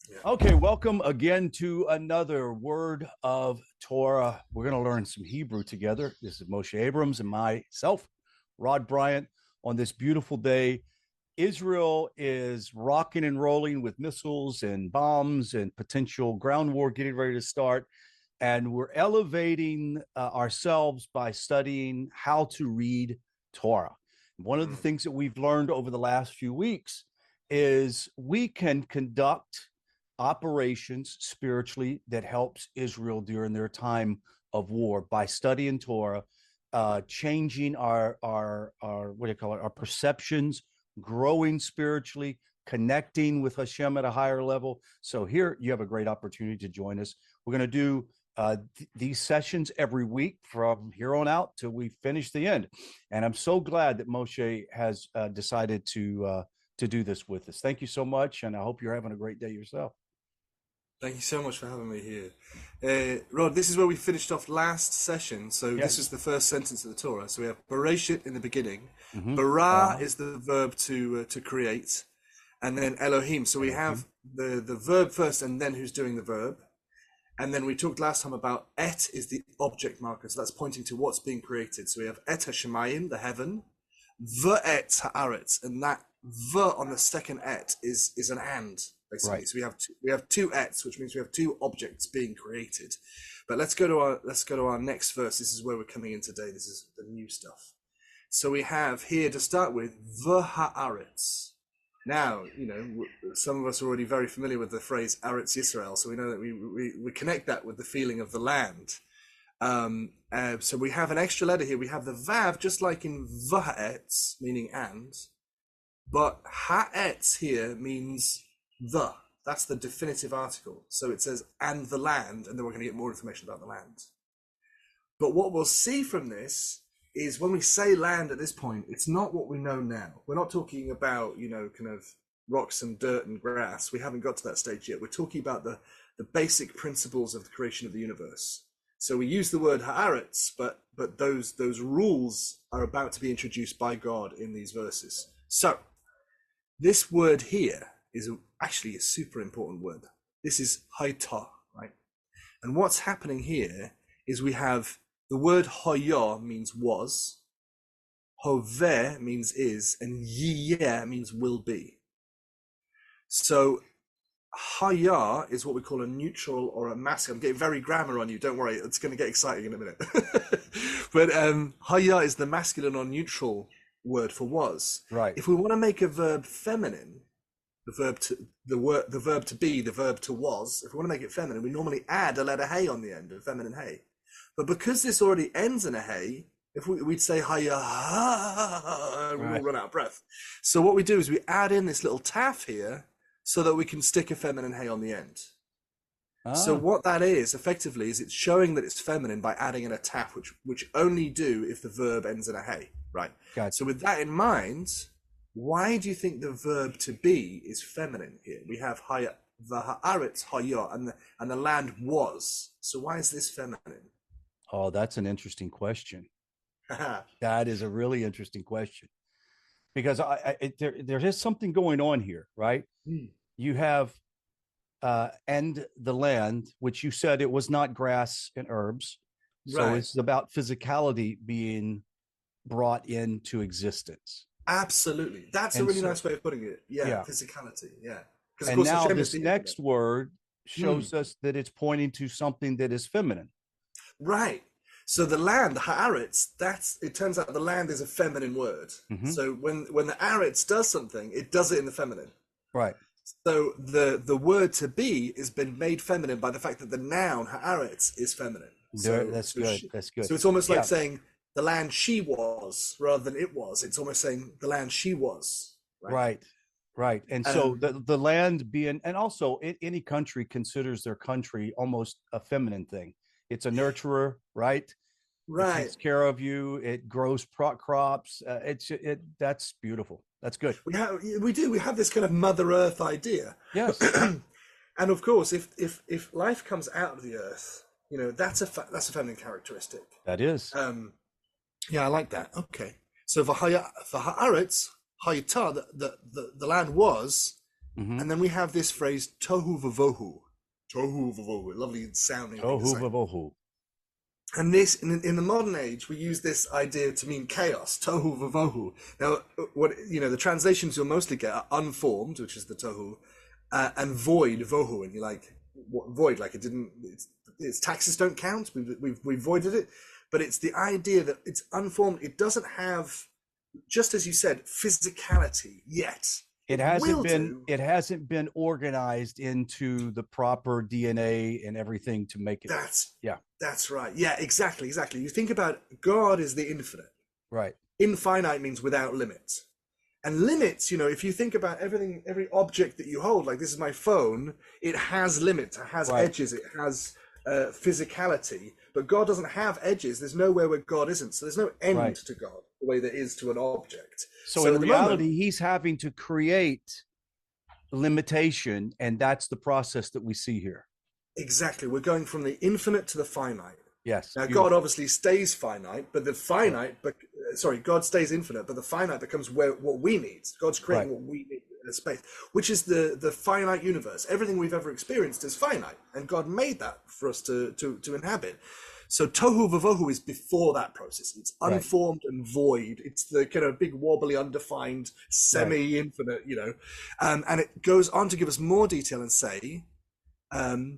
Yeah. Okay, welcome again to another Word of Torah. We're going to learn some Hebrew together. This is Moshe Abrams and myself, Rod Bryant, on this beautiful day. Israel is rocking and rolling with missiles and bombs and potential ground war getting ready to start. And we're elevating ourselves by studying how to read Torah. One of the Mm. things that we've learned over the last few weeks is we can conduct operations spiritually that helps Israel during their time of war by studying Torah, changing our what do you call it, our perceptions, growing spiritually, connecting with Hashem at a higher level. So here you have a great opportunity to join us. We're going to do these sessions every week from here on out till we finish the end. And I'm so glad that Moshe has decided to do this with us. Thank you so much, and I hope you're having a great day yourself. Thank you so much for having me here. Rod, this is where we finished off last session. So this is Yes. the first sentence of the Torah. So we have Bereshit in the beginning. Mm-hmm. Bara is the verb to create. And then Elohim. So we Elohim. have the verb first and then who's doing the verb. And then we talked last time about et is the object marker. So that's pointing to what's being created. So we have et hashemayim, the heaven, ve'et haaretz. And that ve on the second et is an and, basically. Right. So we have two ets, which means we have two objects being created. But let's go to our next verse. This is where we're coming in today. This is the new stuff. So we have here to start with v'haaretz. Now, some of us are already very familiar with the phrase Eretz Yisrael, so we know that we connect that with the feeling of the land. So we have an extra letter here. We have the vav, just like in va'etz, meaning and, but ha'etz here means the. That's the definitive article. So it says and the land, and then we're going to get more information about the land. But what we'll see from this is when we say land at this point, it's not what we know now. We're not talking about, kind of rocks and dirt and grass. We haven't got to that stage yet. We're talking about the basic principles of the creation of the universe. So we use the word haaretz, but those rules are about to be introduced by God in these verses. So this word here is actually a super important word. This is haita, right? And what's happening here is we have the word hoya means was, hoveh means is, and yiyeh means will be. So haya is what we call a neutral or a masculine. I'm getting very grammar on you. Don't worry, it's going to get exciting in a minute. But haya is the masculine or neutral word for was. Right. If we want to make a verb feminine, the verb to be, the verb to was, if we want to make it feminine, we normally add a letter hey on the end, a feminine hey. But because this already ends in a hey, if we'd say haya, we'd all Right. run out of breath. So what we do is we add in this little taf here so that we can stick a feminine hey on the end. So Ah, what that is effectively is it's showing that it's feminine by adding in a taf, which only do if the verb ends in a hey, right? So gotcha. with that in mind, why do you think the verb to be is feminine here? We have haya, the haaretz haya, and the land was. So why is this feminine? Oh, that's an interesting question. That is a really interesting question because there is something going on here, right? Hmm. You have and the land, which you said it was not grass and herbs, so Right. it's about physicality being brought into existence. Absolutely. That's a And really so, nice way of putting it. Yeah, yeah. physicality. Yeah. Because of And course now Hashem is this the infinite. next word Hmm. shows us that it's pointing to something that is feminine. Right. So the land, the haaretz, that's it turns out the land is a feminine word. Mm-hmm. So when the aretz does something, it does it in the feminine. Right. So the word to be has been made feminine by the fact that the noun haaretz is feminine. There, So that's so good. she, That's good. so it's almost like Yeah. saying the land she was rather than it was. It's almost saying the land she was, right? Right. Right. And so Um, the land being, and also any country considers their country almost a feminine thing. It's a nurturer, right? It right. takes care of you. It grows crops. That's beautiful. That's good. We have this kind of Mother Earth idea, Yes, and of course, if life comes out of the Earth, that's a feminine characteristic. that is. Um, yeah, I like that. Okay, so for haaretz, hayita, the land was. Mm-hmm. And then we have this phrase tohu vavohu. Tohu vavohu, lovely sounding thing to Tohu say. vavohu. And this, in the modern age, we use this idea to mean chaos, tohu vavohu. Now, the translations you'll mostly get are unformed, which is the tohu, and void, vohu. And you're like, what, void? Like its taxes don't count. We've voided it. But it's the idea that it's unformed. It doesn't have, just as you said, physicality yet. It hasn't been organized into the proper DNA and everything to make it. That's right. Yeah, exactly. You think about God is the infinite. Right. Infinite means without limits. And limits, if you think about everything, every object that you hold, like this is my phone, it has limits, it has edges, it has physicality. But God doesn't have edges. There's nowhere where God isn't. So there's no end to God the way there is to an object. So in reality, he's having to create limitation, and that's the process that we see here. Exactly. We're going from the infinite to the finite. Yes. Now, God obviously stays finite, but the finite, God stays infinite, but the finite becomes what we need. God's creating what we need in space, which is the finite universe. Everything we've ever experienced is finite, and God made that for us to inhabit. So tohu vavohu is before that process. It's unformed and void. It's the kind of big wobbly, undefined, semi-infinite, and it goes on to give us more detail and say that.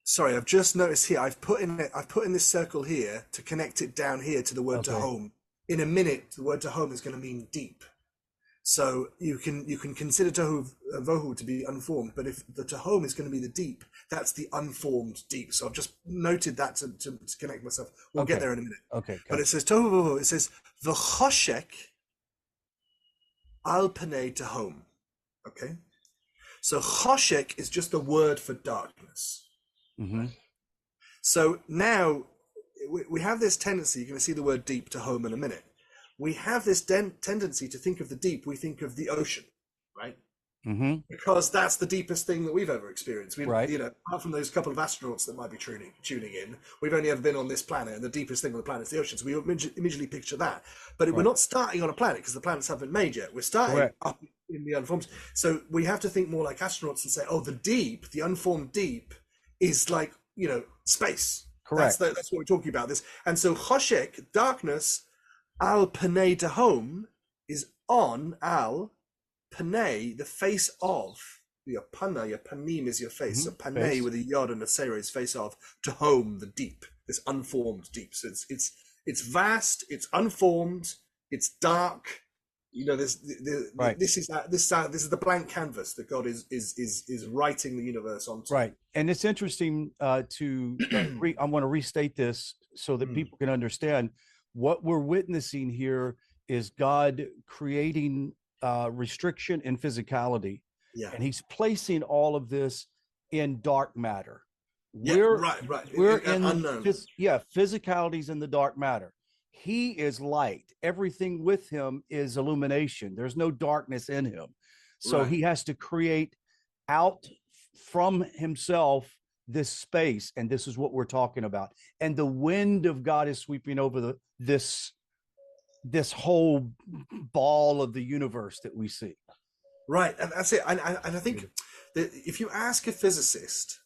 Sorry, I've just noticed here. I've put in this circle here to connect it down here to the word to home. In a minute, the word to home is going to mean deep. So you can consider tohu vohu to be unformed, but if the to home is going to be the deep, that's the unformed deep. So I've just noted that to connect myself. We'll get there in a minute. Okay. But it says tohu vohu. It says v'choshek al panei to home. Okay. So choshek is just a word for darkness. Mm-hmm. So now we have this tendency. You're going to see the word deep to home in a minute. We have this tendency to think of the deep. We think of the ocean, right? Mm-hmm. Because that's the deepest thing that we've ever experienced. Apart from those couple of astronauts that might be tuning in, we've only ever been on this planet, and the deepest thing on the planet is the ocean. So we immediately picture that. But we're not starting on a planet because the planets haven't been made yet. We're starting up in the unformed. So we have to think more like astronauts and say, oh, the deep, the unformed deep, is like space. Correct. That's what we're talking about. This, and so choshek, darkness. Al panei to home is on al panei, the face of. Your pana, your panim is your face. So panei with a yod and a sera is face of, to home, the deep, this unformed deep. So it's vast, it's unformed, it's dark. This is the blank canvas that God is writing the universe onto. Right, and it's interesting I want to restate this so that people can understand. What we're witnessing here is God creating restriction and physicality, and He's placing all of this in dark matter. We're in unknown. Physicality's in the dark matter. He is light. Everything with Him is illumination. There's no darkness in Him, so He has to create out from Himself this space, and this is what we're talking about. And the wind of God is sweeping over this whole ball of the universe that we see. Right, and that's it. And I think that if you ask a physicist,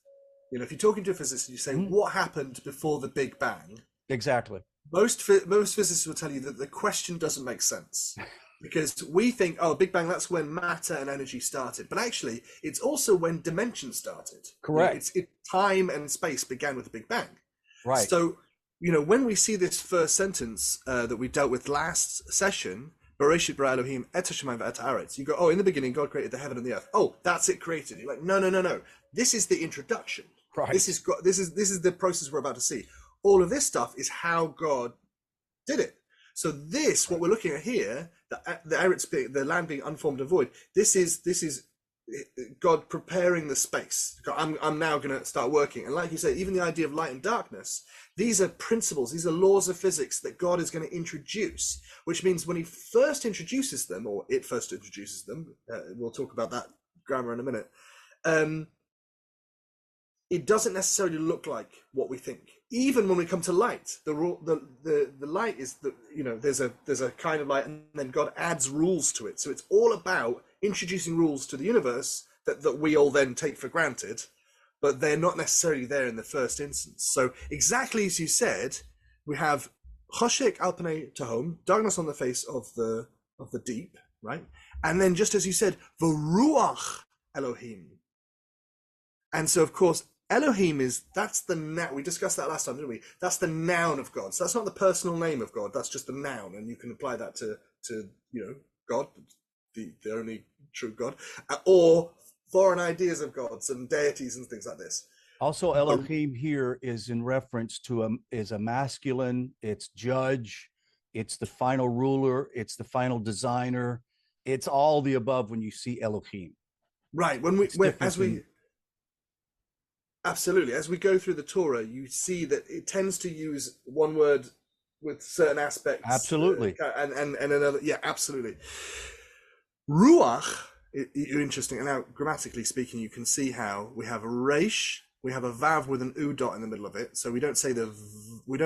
if you're talking to a physicist, you say, what happened before the Big Bang? Exactly. Most physicists will tell you that the question doesn't make sense. Because we think, Big Bang, that's when matter and energy started. But actually, it's also when dimension started. Correct. Time and space began with the Big Bang. Right. So, when we see this first sentence that we dealt with last session, Bereshit bara Elohim et hashamayim ve'et haaretz, you go, in the beginning, God created the heaven and the earth. Oh, that's it created. You're like, no. This is the introduction. Right. This is the process we're about to see. All of this stuff is how God did it. So what we're looking at here, the Eretz being, the land being unformed and void, this is God preparing the space. I'm now going to start working. And like you say, even the idea of light and darkness, these are principles, these are laws of physics that God is going to introduce, which means when He first introduces them, or it first introduces them, we'll talk about that grammar in a minute, it doesn't necessarily look like what we think. Even when we come to light, the light is there's a kind of light, and then God adds rules to it. So it's all about introducing rules to the universe that we all then take for granted, but they're not necessarily there in the first instance. So exactly as you said, we have Choshek al Pnei Tehom, darkness on the face of the deep, right? And then just as you said, V'ruach Elohim. And so of course Elohim that's the noun. We discussed that last time, didn't we? That's the noun of God. So that's not the personal name of God. That's just the noun, and you can apply that to God, the only true God, or foreign ideas of gods and deities and things like this. Also, Elohim here is in reference to is a masculine. It's judge. It's the final ruler. It's the final designer. It's all the above when you see Elohim. Right. Absolutely. As we go through the Torah, you see that it tends to use one word with certain aspects. Absolutely. And another. Yeah, absolutely. Ruach, interesting. And now, grammatically speaking, you can see how we have a resh, we have a vav with an u dot in the middle of it. So we don't say the v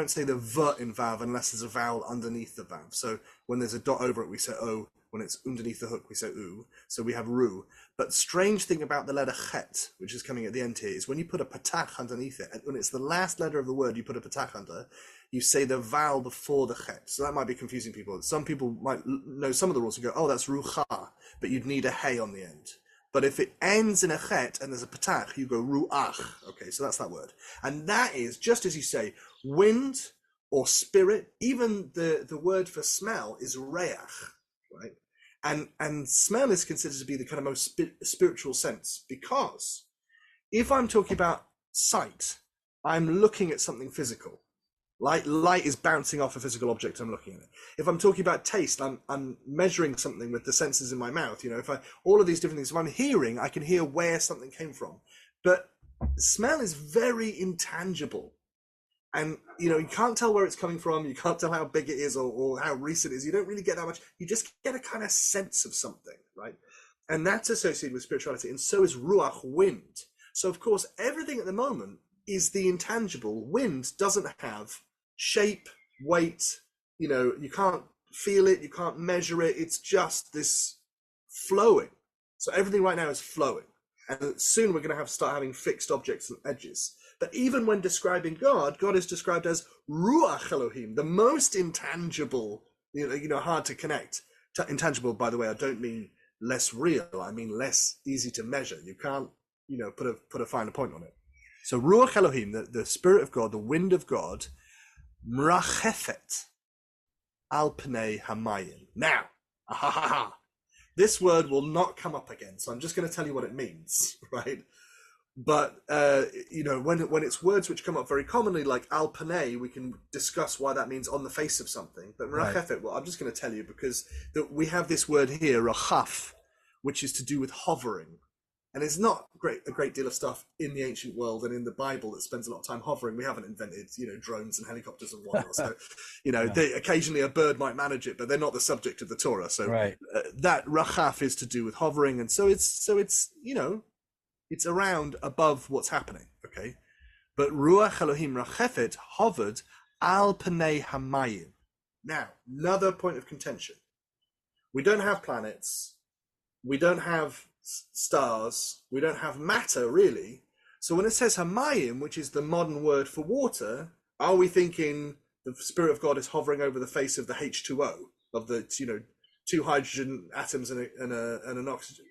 in vav unless there's a vowel underneath the vav. So when there's a dot over it, we say o. When it's underneath the hook, we say u. So we have ru. But strange thing about the letter chet, which is coming at the end here, is when you put a patach underneath it, and when it's the last letter of the word you put a patach under, you say the vowel before the chet. So that might be confusing people. Some people might know some of the rules and go, oh, that's rucha, but you'd need a hey on the end. But if it ends in a chet and there's a patach, you go ruach. Okay, so that's that word. And that is, just as you say, wind or spirit. Even the word for smell is reach, right? And smell is considered to be the kind of most spiritual sense, because if I'm talking about sight, I'm looking at something physical. Light is bouncing off a physical object, I'm looking at it. If I'm talking about taste, I'm measuring something with the senses in my mouth. All of these different things. If I'm hearing, I can hear where something came from. But smell is very intangible. And you can't tell where it's coming from, you can't tell how big it is or how recent it is. You don't really get that much. You just get a kind of sense of something, right? And that's associated with spirituality, and so is ruach, wind. So of course everything at the moment is the intangible. Wind doesn't have shape, weight, you can't feel it, you can't measure it, it's just this flowing. So everything right now is flowing, and soon we're going to start having fixed objects and edges. But even when describing God is described as Ruach Elohim, the most intangible, hard to connect. Intangible, by the way, I don't mean less real, I mean less easy to measure. You can't, put a finer point on it. So Ruach Elohim, the Spirit of God, the wind of God, Mrachefet al Pnei Hamayim. Now, this word will not come up again, so I'm just going to tell you what it means, right? But when it's words which come up very commonly, like al panei, we can discuss why that means on the face of something. But merachefet, well, I'm just going to tell you, because we have this word here, rachaf, which is to do with hovering, and it's not a great deal of stuff in the ancient world and in the Bible that spends a lot of time hovering. We haven't invented drones and helicopters and whatnot. So occasionally a bird might manage it, but they're not the subject of the Torah. So that rachaf is to do with hovering, and so it's it's around above what's happening, okay? But Ruach Elohim Rachefet hovered al Pnei Hamayim. Now, another point of contention. We don't have planets. We don't have stars. We don't have matter, really. So when it says Hamayim, which is the modern word for water, are we thinking the Spirit of God is hovering over the face of the H2O, of the, two hydrogen atoms and an oxygen?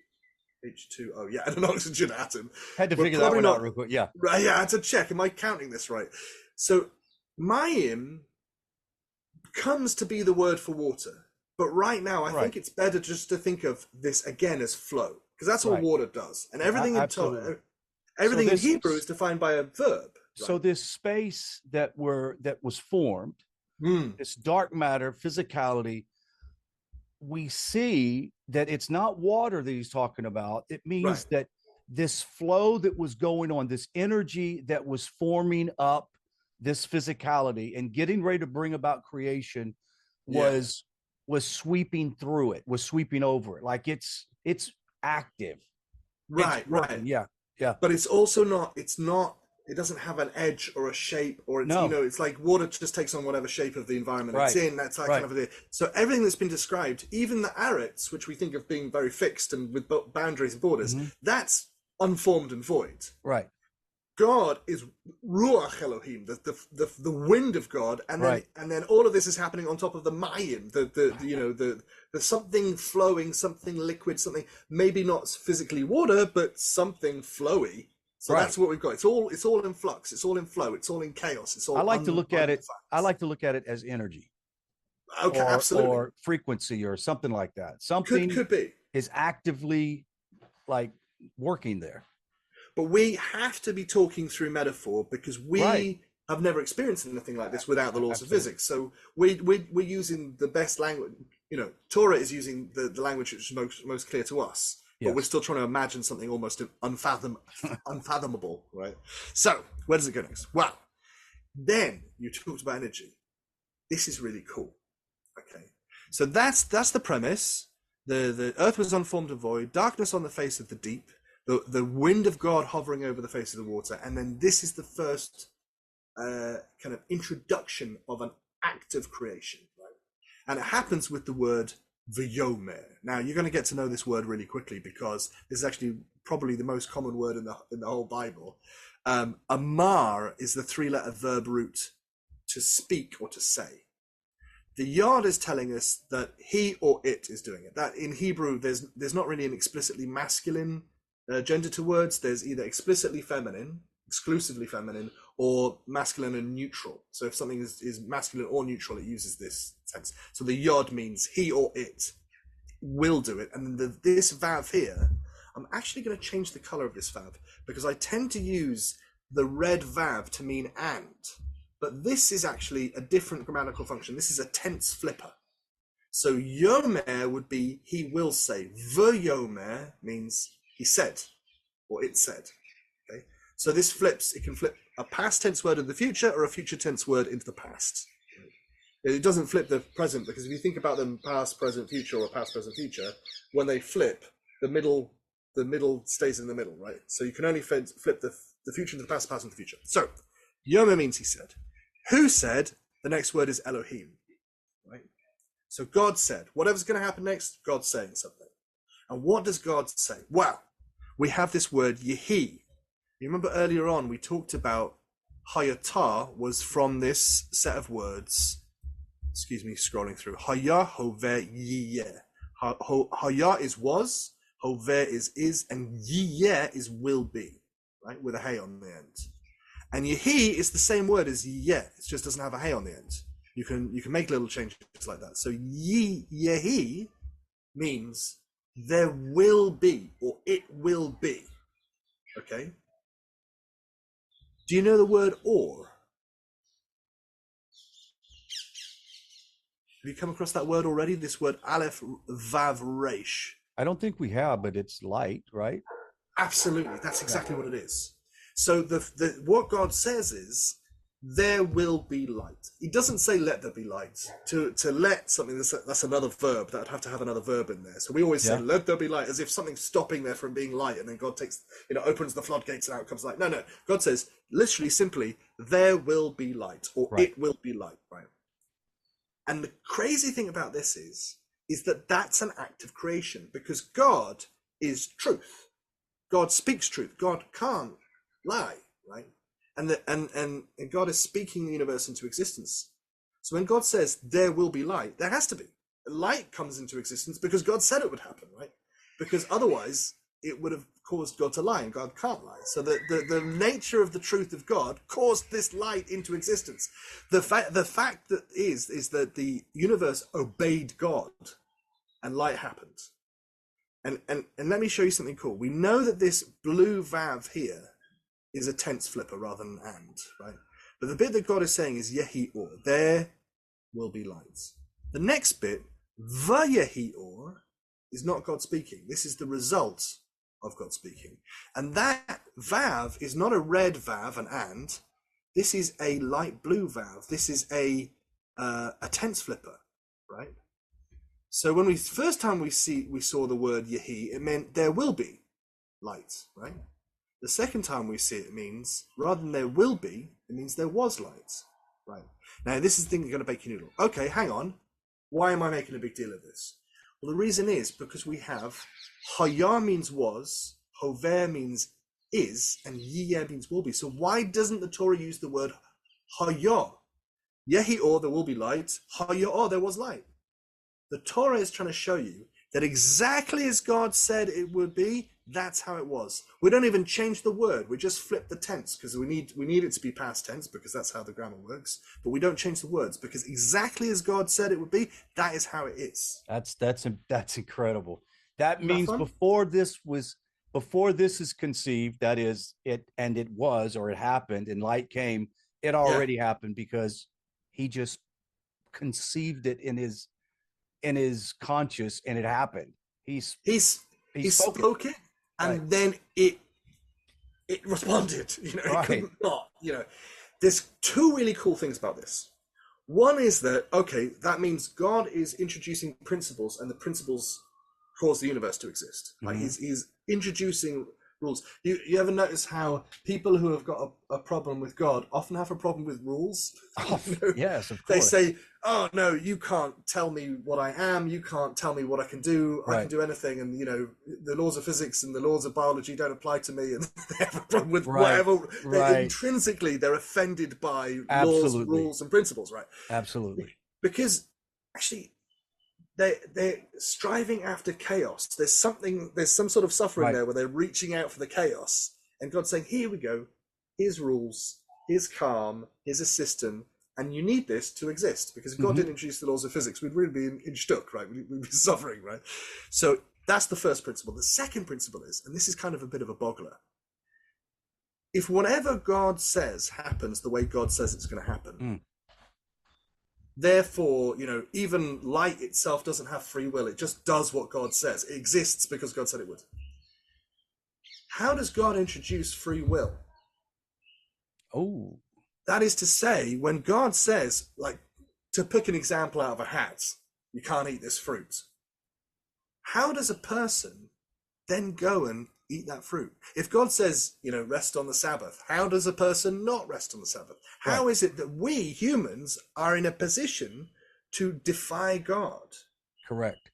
H2O, yeah, and an oxygen atom. Had to figure that one out real quick, yeah. Right, yeah, I had to check. Am I counting this right? So, Mayim comes to be the word for water, but right now I think it's better just to think of this again as flow, because that's what water does, and everything in Hebrew is defined by a verb. Right? So this space that was formed, this dark matter, physicality, we see that it's not water that he's talking about. It means that this flow that was going on, this energy that was forming up this physicality and getting ready to bring about creation was sweeping through it, was sweeping over it. Like it's active. Right. Yeah. But it's also not It doesn't have an edge or a shape, or it's, No. it's like water just takes on whatever shape of the environment it's Right. in. That's that Right. kind of idea. So everything that's been described, even the arets, which we think of being very fixed and with boundaries and borders, Hmm. that's unformed and void. Right. God is Ruach Elohim, the wind of God, and then Right. and then all of this is happening on top of the Mayim, the something flowing, something liquid, something maybe not physically water, but something flowy. So Right. that's what we've got. It's all in flux. It's all in flow. It's all in chaos. It's all. I like to look at it. undefined. I like to look at it as energy, Okay, absolutely. or frequency, or something like that. Something Could be. is actively like working there. But we have to be talking through metaphor because we Right. have never experienced anything like this without the laws Absolutely. of physics. So we're using the best language. Torah is using the language which is most clear to us. But Yes. we're still trying to imagine something almost unfathomable, right? So where does it go next? Well, then you talked about energy. This is really cool. Okay, so that's the premise. The earth was unformed and void, darkness on the face of the deep, the wind of God hovering over the face of the water, and then this is the first kind of introduction of an act of creation, right? And it happens with the word V'yomer. Now you're going to get to know this word really quickly because this is actually probably the most common word in the whole Bible. Amar is the three-letter verb root to speak or to say. The Yod is telling us that he or it is doing it. That in Hebrew, there's not really an explicitly masculine gender to words. There's either explicitly feminine, exclusively feminine, or masculine and neutral. So if something is masculine or neutral, it uses this tense. So the Yod means he or it will do it. And this vav here, I'm actually going to change the color of this vav because I tend to use the red vav to mean and. But this is actually a different grammatical function. This is a tense flipper. So yomer would be he will say. V'yomer means he said or it said. Okay. So this flips. It can flip a past tense word in the future or a future tense word into the past. It doesn't flip the present because if you think about them past, present, future, or past, present, future, when they flip, the middle stays in the middle, right? So you can only flip the future into the past, into the future. So yomer means he said. Who said? The next word is Elohim, right? So God said. Whatever's going to happen next, God's saying something. And what does God say? Well, we have this word Yehi. You remember earlier on we talked about Hayatah was from this set of words. Excuse me, scrolling through. Haya, Hoveh, Yiyeh. Haya is was, Hoveh is, and Yiyeh is will be, right? With a hey on the end. And Yehi is the same word as Yeh. It just doesn't have a hey on the end. You can make little changes like that. So Yehi means there will be or it will be. Okay. Do you know the word or? Have you come across that word already? This word Aleph Vav Resh. I don't think we have, but it's light, right? Absolutely. That's exactly what it is. So what God says is there will be light. He doesn't say let there be light. To let something, that's another verb. That would have to have another verb in there. So we always say let there be light as if something's stopping there from being light, and then God takes, opens the floodgates and out comes light. No. God says literally simply there will be light or it will be light, right? And the crazy thing about this is that that's an act of creation because God is truth. God speaks truth. God can't lie, right? And God is speaking the universe into existence. So when God says there will be light, there has to be. Light comes into existence because God said it would happen, right? Because otherwise it would have caused God to lie, and God can't lie. So the nature of the truth of God caused this light into existence. The fact that is that the universe obeyed God and light happened. And let me show you something cool. We know that this blue vav here is a tense flipper rather than and, right? But the bit that God is saying is Yehi or, there will be lights. The next bit, Vayehi or, is not God speaking. This is the result of God speaking. And that vav is not a red vav, an and. This is a light blue vav. This is a tense flipper, right? So when first time we saw the word Yehi, it meant there will be light, right? The second time we see it means, rather than there will be, it means there was light. Right. Now, this is the thing that's going to make you noodle. Okay, hang on. Why am I making a big deal of this? Well, the reason is because we have Haya means was, Hover means is, and Yiyah means will be. So why doesn't the Torah use the word Haya? Yehi or there will be light, Haya or there was light. The Torah is trying to show you that exactly as God said it would be, that's how it was. We don't even change the word. We just flip the tense because we need it to be past tense because that's how the grammar works. But we don't change the words because exactly as God said it would be, that is how it is. That's incredible. That Isn't means that fun? before this is conceived, that is it, and it was, or it happened, and light came. It Yeah. already happened because he just conceived it in his conscious, and it happened. He He spoke spoke it, and Right. then it responded. It Right. couldn't not. There's two really cool things about this. One is that, okay, that means God is introducing principles, and the principles cause the universe to exist. Like Mhm. he's introducing rules. You ever notice how people who have got a problem with God often have a problem with rules? Oh, yes, of They course. say, "Oh no, you can't tell me what I am. You can't tell me what I can do. I Right. can do anything." And the laws of physics and the laws of biology don't apply to me. And they have a problem with Right. whatever. Right. Intrinsically, they're offended by laws, Absolutely. rules, and principles, right? Absolutely. Because actually, they're striving after chaos. There's some sort of suffering Right. there where they're reaching out for the chaos, and God's saying, "Here we go. Here's rules. Here's calm. Here's a system, and you need this to exist. Because if God Mhm. didn't introduce the laws of physics, we'd really be in stuck, right? We'd be suffering, right? So that's the first principle. The second principle is, and this is kind of a bit of a boggler. If whatever God says happens the way God says it's going to happen, therefore, even light itself doesn't have free will. It just does what God says. It exists because God said it would. How does God introduce free will? Oh, That is to say, when God says, like, to pick an example out of a hat, you can't eat this fruit. How does a person then go and eat that fruit? If God says, rest on the Sabbath, how does a person not rest on the Sabbath? How is it that we humans are in a position to defy God? correct.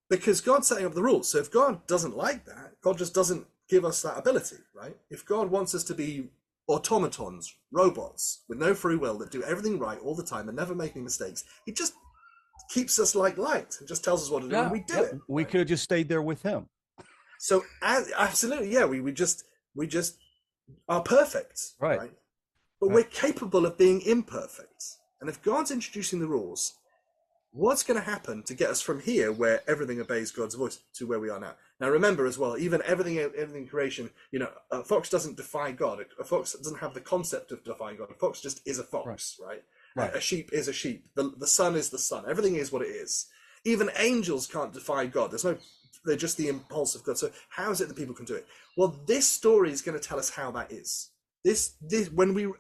Because God's setting up the rules. So if God doesn't like that, God just doesn't give us that ability, right? If God wants us to be automatons, robots with no free will that do everything right all the time and never make any mistakes, he just keeps us like light and just tells us what to do and we do it. We right? could have just stayed there with him. So absolutely, yeah, we just are perfect, Right. But Right. we're capable of being imperfect. And if God's introducing the rules, what's going to happen to get us from here, where everything obeys God's voice, to where we are now? Now, remember as well, even everything in creation, a fox doesn't defy God. A fox doesn't have the concept of defying God. A fox just is a fox, right? A sheep is a sheep. The sun is the sun. Everything is what it is. Even angels can't defy God. They're just the impulse of God. So how is it that people can do it? Well, this story is going to tell us how that is. This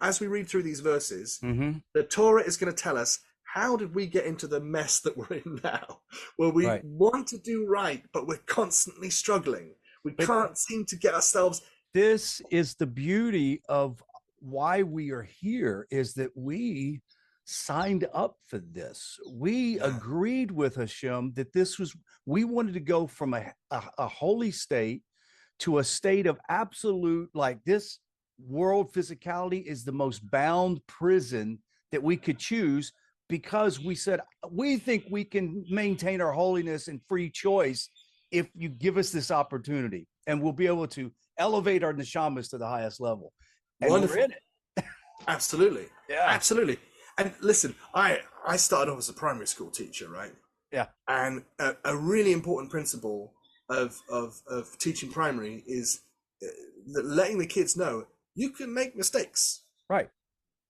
as we read through these verses, the Torah is going to tell us, how did we get into the mess that we're in now, where we want to do right, but we're constantly struggling. We can't seem to get ourselves. This is the beauty of why we are here, is that we signed up for this. We agreed with Hashem that we wanted to go from a holy state to a state of absolute, like, this world physicality is the most bound prison that we could choose, because we said, we think we can maintain our holiness and free choice if you give us this opportunity, and we'll be able to elevate our neshamas to the highest level. And Wonderful. we're in it. Absolutely. Yeah. Absolutely. And listen, I started off as a primary school teacher, right? Yeah. And a really important principle of teaching primary is letting the kids know you can make mistakes. Right.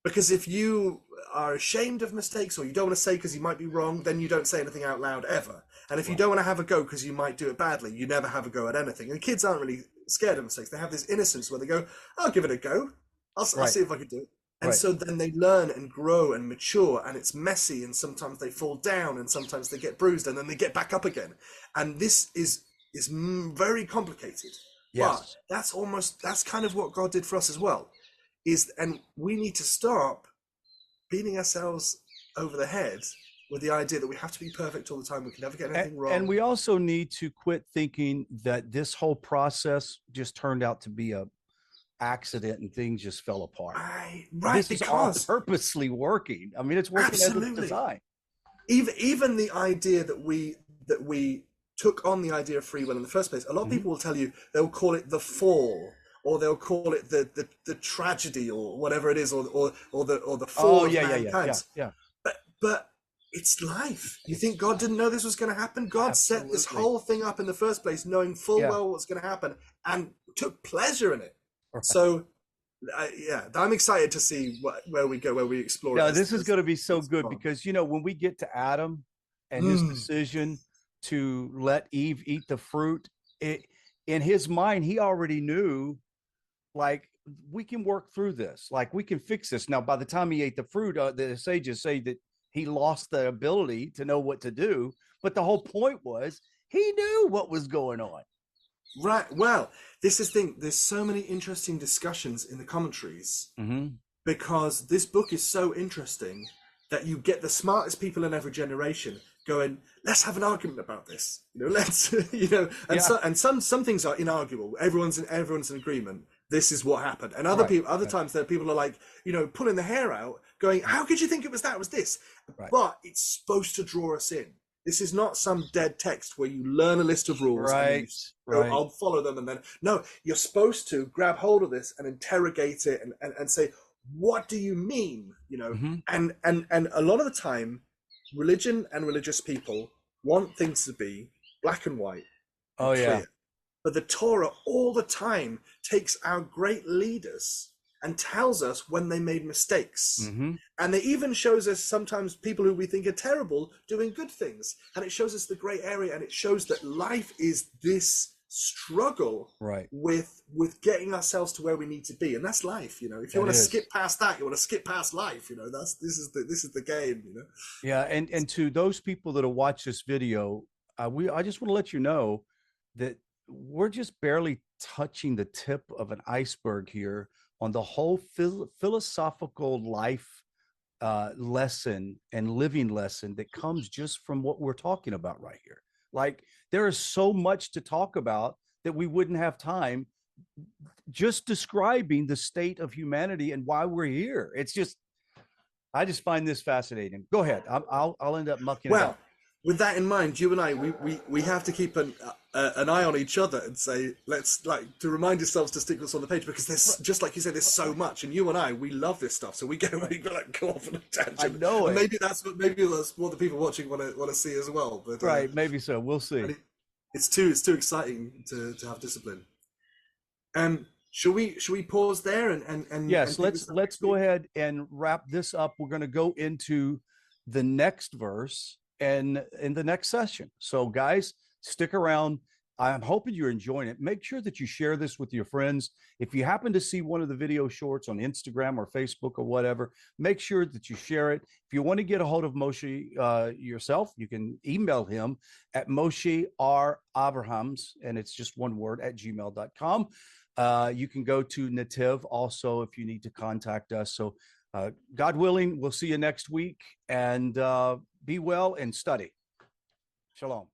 Because if you are ashamed of mistakes, or you don't want to say because you might be wrong, then you don't say anything out loud ever. And if you don't want to have a go because you might do it badly, you never have a go at anything. And kids aren't really scared of mistakes. They have this innocence where they go, I'll give it a go. I'll see if I can do it. And so then they learn and grow and mature, and it's messy, and sometimes they fall down, and sometimes they get bruised, and then they get back up again. And this is very complicated. But Yes. that's kind of what God did for us as well. And we need to stop beating ourselves over the head with the idea that we have to be perfect all the time. We can never get anything wrong. And we also need to quit thinking that this whole process just turned out to be a accident and things just fell apart. Right, this is all purposely working. I mean, it's working absolutely. as a design. Even the idea that we took on the idea of free will in the first place. A lot of people will tell you, they'll call it the fall, or they'll call it the tragedy, or whatever it is, or the fall of mankind. Yeah. But it's life. You think God didn't know this was going to happen? God set this whole thing up in the first place, knowing full well what's going to happen, and took pleasure in it. Right. So, I'm excited to see where we go, where we explore. No, this is going to be so good because, when we get to Adam and his decision to let Eve eat the fruit, in his mind, he already knew, like, we can work through this. Like, we can fix this. Now, by the time he ate the fruit, the sages say that he lost the ability to know what to do. But the whole point was he knew what was going on. Right. Well, this is the thing. There's so many interesting discussions in the commentaries because this book is so interesting that you get the smartest people in every generation going, let's have an argument about this. Let's, and some things are inarguable. Everyone's in agreement. This is what happened. And other times there are people are like, pulling the hair out, going, how could you think it was that? It was this. Right. But it's supposed to draw us in. This is not some dead text where you learn a list of rules and I'll follow them, and then no, you're supposed to grab hold of this and interrogate it and say, what do you mean? And a lot of the time, religion and religious people want things to be black and white. Oh, yeah. But the Torah all the time takes our great leaders and tells us when they made mistakes. And it even shows us sometimes people who we think are terrible doing good things. And it shows us the gray area, and it shows that life is this struggle with getting ourselves to where we need to be. And that's life, If you want to skip past that, you want to skip past life, this is the game, Yeah, and to those people that will watch this video, I just want to let you know that we're just barely touching the tip of an iceberg here on the whole philosophical life lesson and living lesson that comes just from what we're talking about right here. Like, there is so much to talk about that we wouldn't have time just describing the state of humanity and why we're here. I just find this fascinating. Go ahead. I'll end up mucking it up. With that in mind, you and I, we have to keep an eye on each other and say, let's to remind yourselves to stick this on the page, because there's, just like you said, there's so much, and you and I, we love this stuff, so we go off on a tangent. I know it. Maybe that's what the people watching want to see as well. But maybe so. We'll see. It's too exciting to have discipline. Should we pause there and yes, let's go ahead and wrap this up. We're going to go into the next verse and in the next session. So guys, stick around. I'm hoping you're enjoying it. Make sure that you share this with your friends. If you happen to see one of the video shorts on Instagram or Facebook or whatever, make sure that you share it. If you want to get a hold of Moshe yourself, you can email him at Moshe R. Abrahams, and it's just one word, at gmail.com. You can go to Nativ also if you need to contact us. So God willing, we'll see you next week, and be well and study. Shalom.